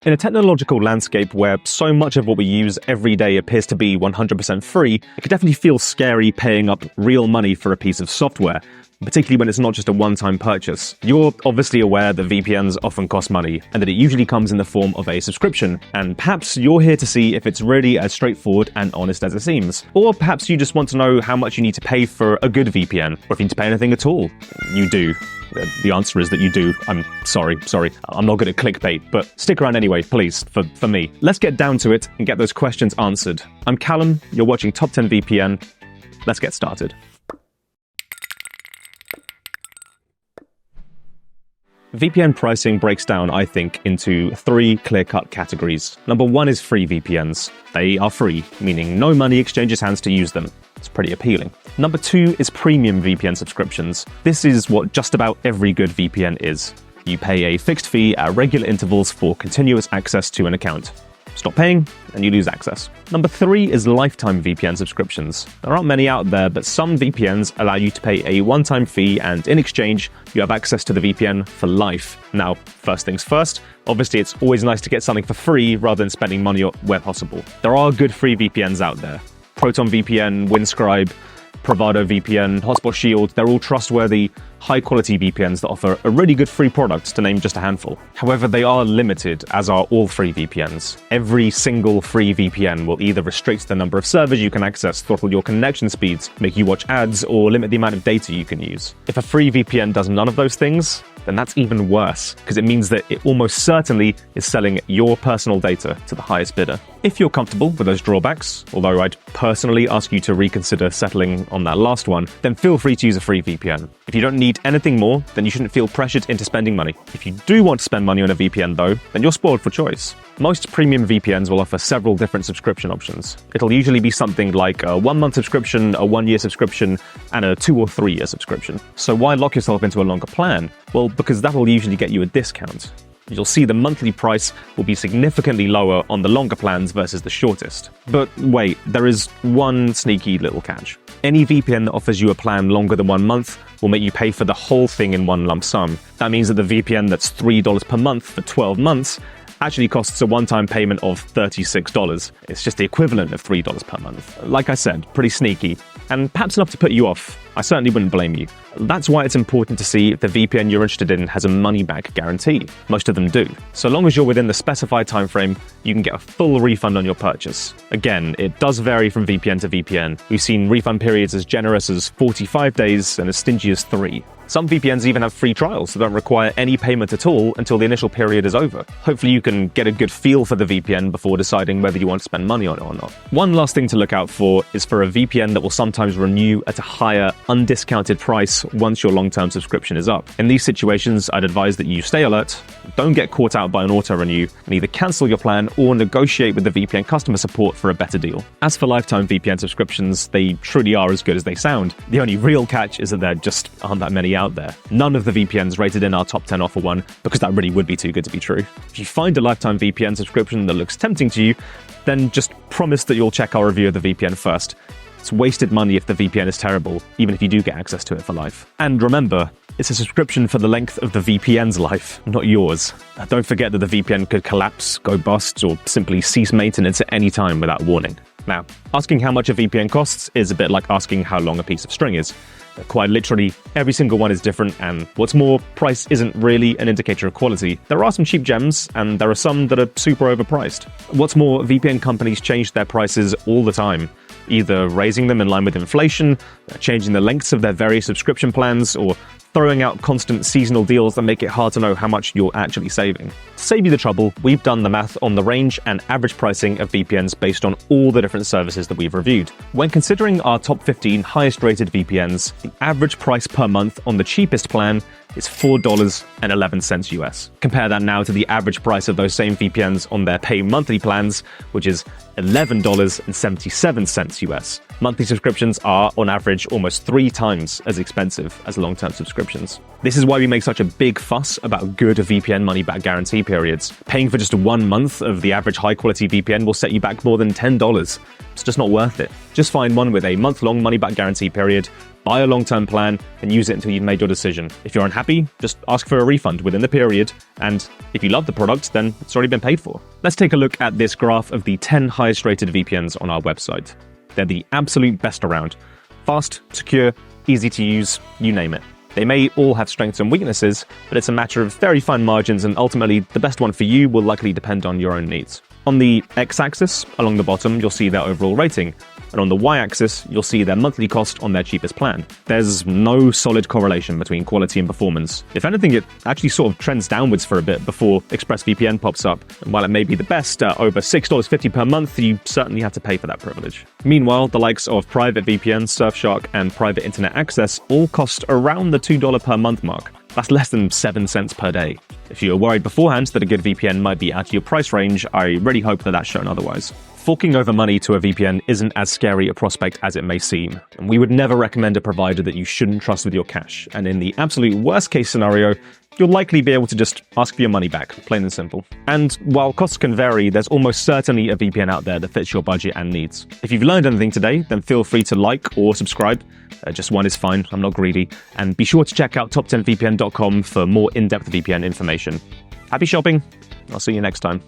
In a technological landscape where so much of what we use every day appears to be 100% free, it can definitely feel scary paying up real money for a piece of software, particularly when it's not just a one-time purchase. You're obviously aware that VPNs often cost money, and that it usually comes in the form of a subscription, and perhaps you're here to see if it's really as straightforward and honest as it seems. Or perhaps you just want to know how much you need to pay for a good VPN, or if you need to pay anything at all. You do. The answer is that you do. I'm sorry. I'm not good at clickbait, but stick around anyway, please, for me. Let's get down to it and get those questions answered. I'm Callum, you're watching Top 10 VPN. Let's get started. VPN pricing breaks down, I think, into three clear-cut categories. Number one is free VPNs. They are free, meaning no money exchanges hands to use them. It's pretty appealing. Number two is premium VPN subscriptions. This is what just about every good VPN is. You pay a fixed fee at regular intervals for continuous access to an account. Stop paying, and you lose access. Number three is lifetime VPN subscriptions. There aren't many out there, but some VPNs allow you to pay a one-time fee, and in exchange, you have access to the VPN for life. Now, first things first, obviously it's always nice to get something for free rather than spending money where possible. There are good free VPNs out there. Proton VPN, Windscribe, Bravado VPN, Hotspot Shield, they're all trustworthy, high-quality VPNs that offer a really good free product, to name just a handful. However, they are limited, as are all free VPNs. Every single free VPN will either restrict the number of servers you can access, throttle your connection speeds, make you watch ads, or limit the amount of data you can use. If a free VPN does none of those things, then that's even worse, because it means that it almost certainly is selling your personal data to the highest bidder. If you're comfortable with those drawbacks, although I'd personally ask you to reconsider settling on that last one, then feel free to use a free VPN. If you don't need anything more, then you shouldn't feel pressured into spending money. If you do want to spend money on a VPN though, then you're spoiled for choice. Most premium VPNs will offer several different subscription options. It'll usually be something like a 1-month subscription, a 1-year subscription, and a 2 or 3-year subscription. So why lock yourself into a longer plan? Well, because that will usually get you a discount. You'll see the monthly price will be significantly lower on the longer plans versus the shortest. But wait, there is one sneaky little catch. Any VPN that offers you a plan longer than 1 month will make you pay for the whole thing in one lump sum. That means that the VPN that's $3 per month for 12 months actually costs a one-time payment of $36. It's just the equivalent of $3 per month. Like I said, pretty sneaky, and perhaps enough to put you off. I certainly wouldn't blame you. That's why it's important to see if the VPN you're interested in has a money-back guarantee. Most of them do. So long as you're within the specified time frame, you can get a full refund on your purchase. Again, it does vary from VPN to VPN. We've seen refund periods as generous as 45 days and as stingy as 3. Some VPNs even have free trials that don't require any payment at all until the initial period is over. Hopefully you can get a good feel for the VPN before deciding whether you want to spend money on it or not. One last thing to look out for is for a VPN that will sometimes renew at a higher, undiscounted price once your long-term subscription is up. In these situations, I'd advise that you stay alert, don't get caught out by an auto-renew, and either cancel your plan or negotiate with the VPN customer support for a better deal. As for lifetime VPN subscriptions, they truly are as good as they sound. The only real catch is that there just aren't that many out there. None of the VPNs rated in our top 10 offer one, because that really would be too good to be true. If you find a lifetime VPN subscription that looks tempting to you, then just promise that you'll check our review of the VPN first. It's wasted money if the VPN is terrible, even if you do get access to it for life. And remember, it's a subscription for the length of the VPN's life, not yours. Don't forget that the VPN could collapse, go bust, or simply cease maintenance at any time without warning. Now, asking how much a VPN costs is a bit like asking how long a piece of string is. Quite literally, every single one is different, and what's more, price isn't really an indicator of quality. There are some cheap gems, and there are some that are super overpriced. What's more, VPN companies change their prices all the time, either raising them in line with inflation, changing the lengths of their various subscription plans, or throwing out constant seasonal deals that make it hard to know how much you're actually saving. To save you the trouble, we've done the math on the range and average pricing of VPNs based on all the different services that we've reviewed. When considering our top 15 highest rated VPNs, the average price per month on the cheapest plan is $4.11 US. Compare that now to the average price of those same VPNs on their pay monthly plans, which is $11.77 US. Monthly subscriptions are, on average, almost 3 times as expensive as long-term subscriptions. This is why we make such a big fuss about good VPN money-back guarantee periods. Paying for just 1 month of the average high-quality VPN will set you back more than $10. It's just not worth it. Just find one with a month-long money-back guarantee period, buy a long-term plan and use it until you've made your decision. If you're unhappy, just ask for a refund within the period, and if you love the product, then it's already been paid for. Let's take a look at this graph of the 10 highest rated VPNs on our website. They're the absolute best around. Fast, secure, easy to use, you name it. They may all have strengths and weaknesses, but it's a matter of very fine margins, and ultimately the best one for you will likely depend on your own needs. On the x-axis, along the bottom, you'll see their overall rating, and on the y-axis, you'll see their monthly cost on their cheapest plan. There's no solid correlation between quality and performance. If anything, it actually sort of trends downwards for a bit before ExpressVPN pops up, and while it may be the best at over $6.50 per month, you certainly have to pay for that privilege. Meanwhile, the likes of Private VPN, Surfshark, and Private Internet Access all cost around the $2 per month mark. That's less than 7 cents per day. If you were worried beforehand that a good VPN might be out of your price range, I really hope that that's shown otherwise. Forking over money to a VPN isn't as scary a prospect as it may seem, and we would never recommend a provider that you shouldn't trust with your cash, and in the absolute worst case scenario, you'll likely be able to just ask for your money back, plain and simple. And while costs can vary, there's almost certainly a VPN out there that fits your budget and needs. If you've learned anything today, then feel free to like or subscribe. Just one is fine, I'm not greedy. And be sure to check out top10vpn.com for more in-depth VPN information. Happy shopping, I'll see you next time.